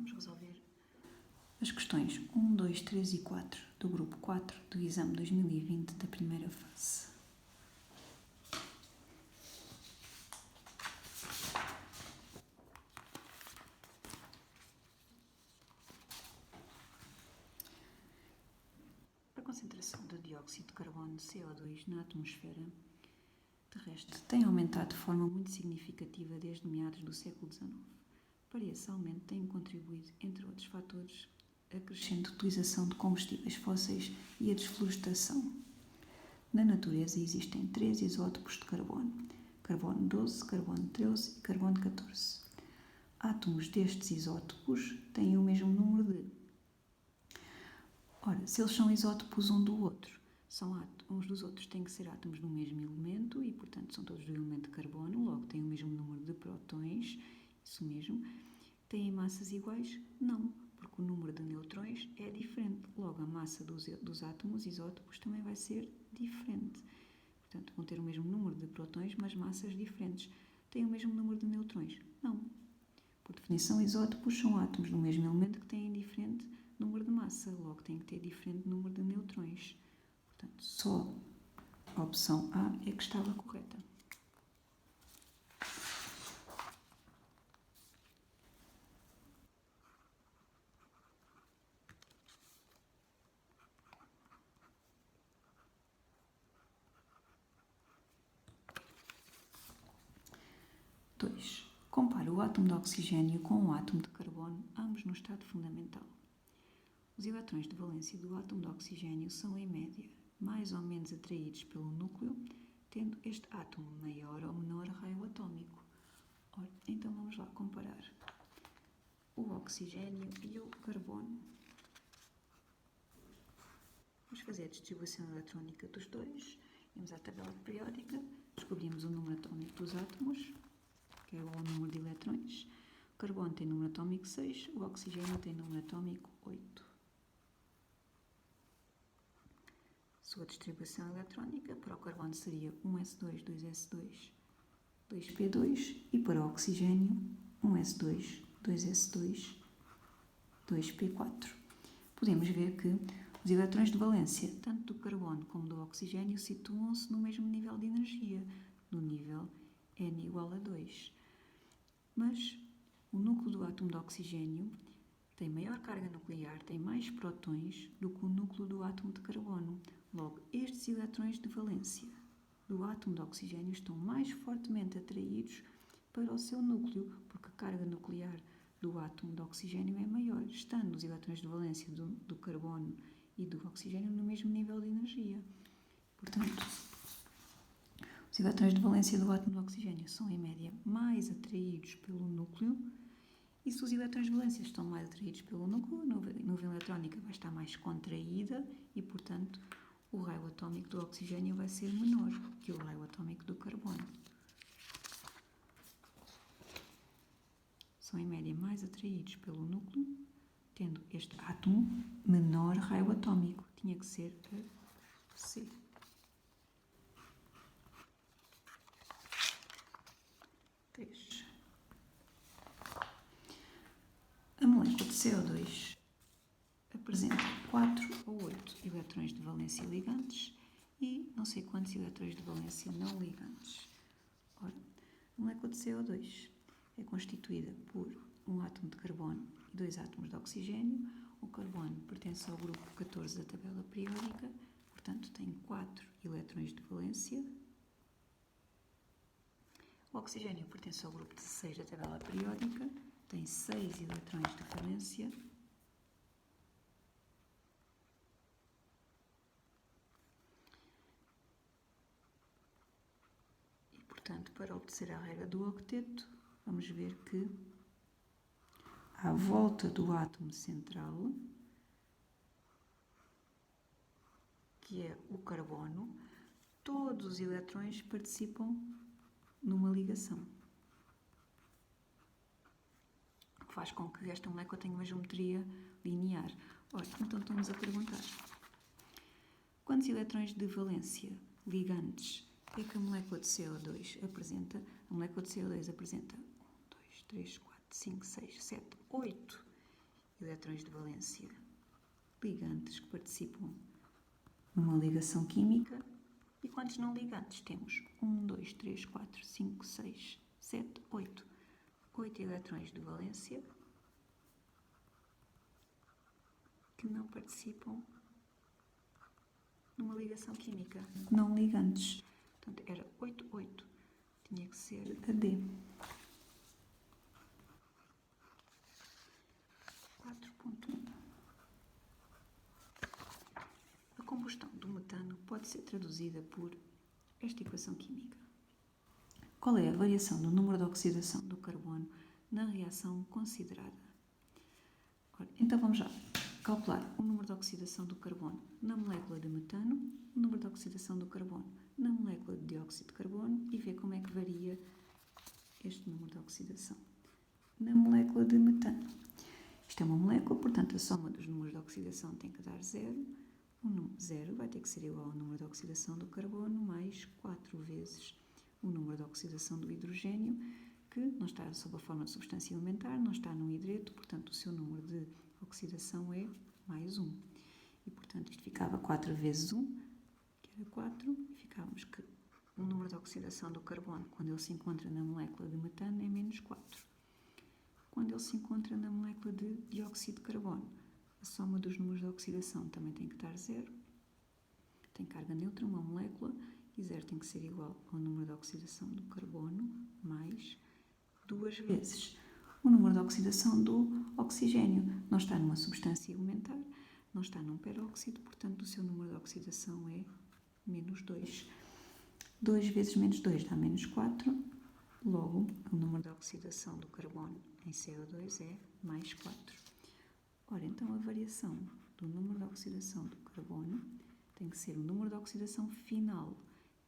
vamos resolver as questões 1, 2, 3 e 4 do grupo 4 do exame 2020 da primeira fase. A concentração do dióxido de carbono CO2 na atmosfera terrestre tem aumentado de forma muito significativa desde meados do século XIX. Para esse aumento têm contribuído, entre outros fatores, a crescente utilização de combustíveis fósseis e a desflorestação. Na natureza existem 3 isótopos de carbono: carbono 12, carbono 13 e carbono 14. Átomos destes isótopos têm o mesmo número de... Ora, se eles são isótopos um do outro, uns dos outros têm que ser átomos do mesmo elemento e, portanto, são todos do elemento de carbono, logo têm o mesmo número de prótons, isso mesmo. Têm massas iguais? Não, porque o número de neutrões é diferente, logo a massa dos átomos isótopos também vai ser diferente. Portanto, vão ter o mesmo número de prótons, mas massas diferentes. Têm o mesmo número de neutrões? Não. Por definição, isótopos são átomos do mesmo elemento que têm diferente número de massa, logo têm que ter diferente número de neutrões. Portanto, só a opção A é que estava correta. Compare o átomo de oxigênio com o átomo de carbono, ambos no estado fundamental. Os eletrões de valência do átomo de oxigênio são, em média, mais ou menos atraídos pelo núcleo, tendo este átomo maior ou menor raio atómico. Ora, então vamos lá comparar o oxigênio e o carbono. Vamos fazer a distribuição eletrónica dos dois. Vamos à tabela periódica, descobrimos o número atómico dos átomos, que é igual ao número de eletrões. O carbono tem número atómico 6, o oxigênio tem número atómico 8. Sua distribuição eletrónica para o carbono seria 1s2, 2s2, 2p2 e para o oxigênio 1s2, 2s2, 2p4. Podemos ver que os eletrões de valência, tanto do carbono como do oxigênio, situam-se no mesmo nível de energia, no nível N igual a 2. Mas o núcleo do átomo de oxigênio tem maior carga nuclear, tem mais prótons do que o núcleo do átomo de carbono. Logo, estes eletrões de valência do átomo de oxigênio estão mais fortemente atraídos para o seu núcleo, porque a carga nuclear do átomo de oxigênio é maior, estando os eletrões de valência do carbono e do oxigênio no mesmo nível de energia. Portanto, os eletrões de valência do átomo de oxigênio são, em média, mais atraídos pelo núcleo, e se os eletrões de valência estão mais atraídos pelo núcleo, a nuvem eletrónica vai estar mais contraída e, portanto, o raio atómico do oxigênio vai ser menor que o raio atómico do carbono. São, em média, mais atraídos pelo núcleo, tendo este átomo menor raio atómico. Tinha que ser a C. A molécula de CO2 apresenta 4 ou 8 eletrões de valência ligantes e não sei quantos eletrões de valência não ligantes. Ora, a molécula de CO2 é constituída por um átomo de carbono e 2 átomos de oxigênio. O carbono pertence ao grupo 14 da tabela periódica, portanto tem 4 eletrões de valência. O oxigênio pertence ao grupo 16 da tabela periódica, tem 6 eletrões de valência. E, portanto, para obedecer à regra do octeto, vamos ver que à volta do átomo central, que é o carbono, todos os eletrões participam numa ligação, o que faz com que esta molécula tenha uma geometria linear. Ora, então estamos a perguntar: quantos eletrões de valência ligantes é que a molécula de CO2 apresenta? A molécula de CO2 apresenta 1, 2, 3, 4, 5, 6, 7, 8 elétrons de valência ligantes que participam numa ligação química. E quantos não ligantes temos? 1, 2, 3, 4, 5, 6, 7, 8. 8 elétrons de valência que não participam numa ligação química. Não ligantes. Portanto, era 8, 8. Tinha que ser a D. 4.1. A combustão do metano pode ser traduzida por esta equação química. Qual é a variação do número de oxidação do carbono na reação considerada? Ora, então vamos já calcular o número de oxidação do carbono na molécula de metano, o número de oxidação do carbono na molécula de dióxido de carbono e ver como é que varia este número de oxidação na molécula de metano. Isto é uma molécula, portanto a soma dos números de oxidação tem que dar 0. O número 0 vai ter que ser igual ao número de oxidação do carbono mais 4 vezes o número de oxidação do hidrogênio, que não está sob a forma de substância elementar, não está num hidreto, portanto o seu número de oxidação é mais 1. E portanto isto ficava 4 vezes 1, que era 4, e ficávamos que o número de oxidação do carbono, quando ele se encontra na molécula de metano, é menos 4. Quando ele se encontra na molécula de dióxido de carbono, a soma dos números de oxidação também tem que dar 0. Tem carga neutra, uma molécula, e 0 tem que ser igual ao número de oxidação do carbono mais 2 vezes o número de oxidação do oxigênio. Não está numa substância elementar, não está num peróxido, portanto o seu número de oxidação é menos 2. 2 vezes menos 2 dá menos 4, logo o número de oxidação do carbono em CO2 é mais 4. Ora, então a variação do número de oxidação do carbono tem que ser o número de oxidação final,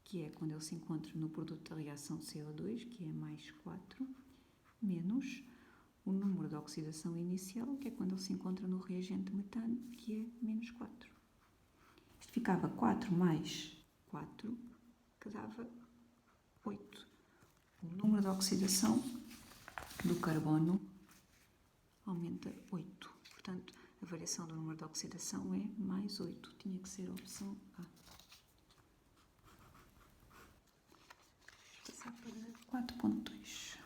que é quando ele se encontra no produto da reação CO2, que é mais 4, menos o número de oxidação inicial, que é quando ele se encontra no reagente metano, que é menos 4. Isto ficava 4 mais 4, que dava 8. O número de oxidação do carbono aumenta 8. Portanto, a variação do número de oxidação é mais 8. Tinha que ser a opção A. Passar para 4.2.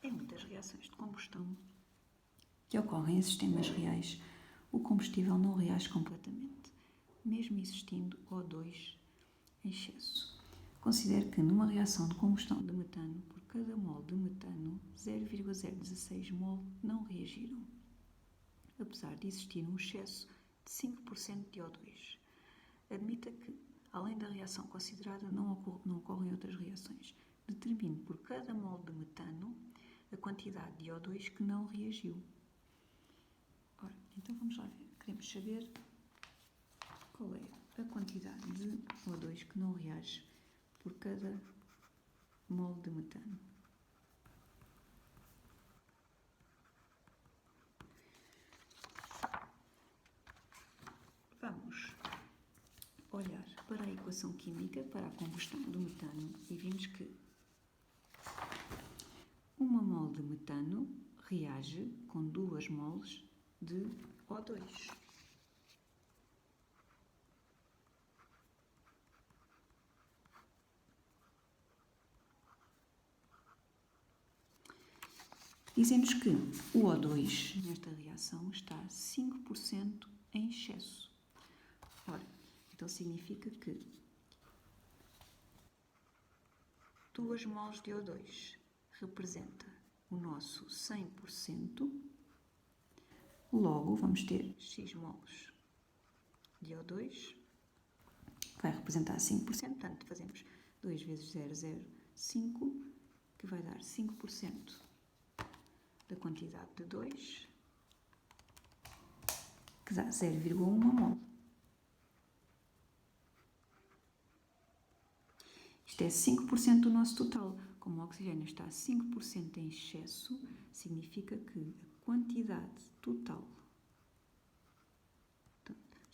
Em muitas reações de combustão que ocorrem em sistemas reais, o combustível não reage completamente, mesmo existindo O2 em excesso. Considere que numa reação de combustão de metano, por cada mol de metano, 0,016 mol não reagiram, apesar de existir um excesso de 5% de O2. Admita que, além da reação considerada, não ocorrem outras reações. Determine por cada mol de metano a quantidade de O2 que não reagiu. Ora, então vamos lá ver. Queremos saber qual é a quantidade de O2 que não reage por cada mol de metano. Vamos olhar para a equação química para a combustão do metano e vimos que uma mol de metano reage com 2 mols de O2. Dizemos que o O2 nesta reação está 5% em excesso. Ora, então significa que 2 mols de O2 representa o nosso 100%, logo vamos ter X mols de O2, vai representar 5%, portanto fazemos 2 vezes 0,05, que vai dar 5% da quantidade de 2, que dá 0,1 mol. Isto é 5% do nosso total. Como o oxigênio está a 5% em excesso, significa que a quantidade total,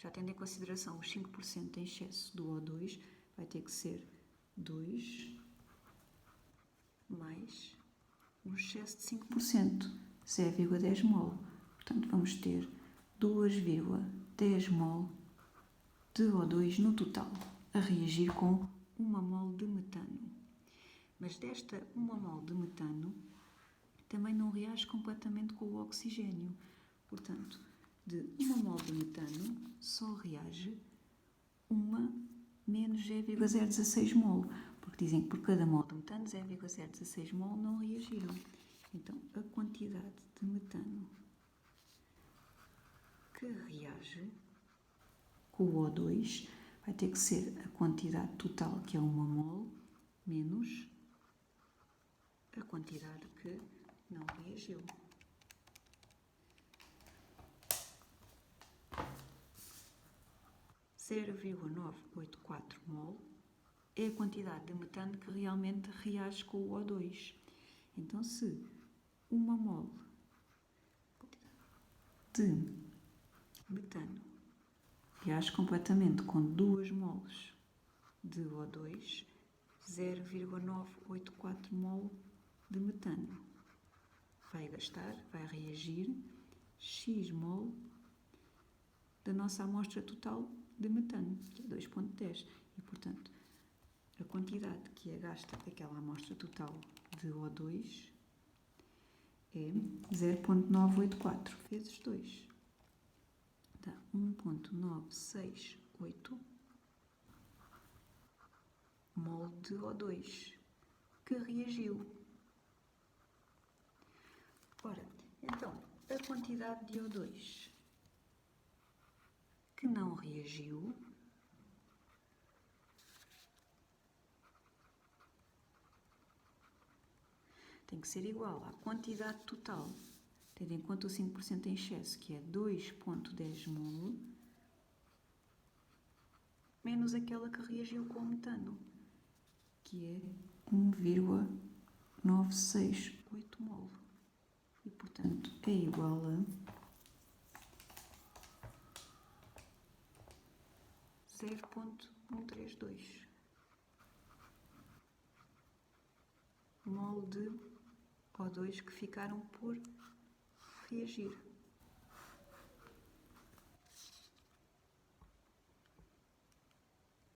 Já tendo em consideração os 5% em excesso do O2, vai ter que ser 2 mais um excesso de 5%, 0,10 mol. Portanto, vamos ter 2,10 mol de O2 no total, a reagir com 1 mol de metano. Mas desta 1 mol de metano também não reage completamente com o oxigênio. Portanto, de 1 mol de metano só reage 1 menos 0,016 mol, porque dizem que por cada mol de metano 0,016 mol não reagiram. Então, a quantidade de metano que reage com o O2 vai ter que ser a quantidade total, que é 1 mol, menos a quantidade que não reagiu. (0,984 mol é a quantidade de metano que realmente reage com o O2. Então, se 1 mol de metano reage completamente com 2 mols de O2, 0,984 mol de metano vai reagir X mol da nossa amostra total de metano, que é 2,10. E, portanto, a quantidade que é gasta daquela amostra total de O2 é 0,984 vezes 2. Dá 1,968 mol de O2 que reagiu. Ora, então, a quantidade de O2 que não reagiu tem que ser igual à quantidade total, tendo em conta o 5% em excesso, que é 2,10 mol, menos aquela que reagiu com o metano, que é 1,968 mol. E, portanto, é igual a 0,132 mol de O2 que ficaram por reagir.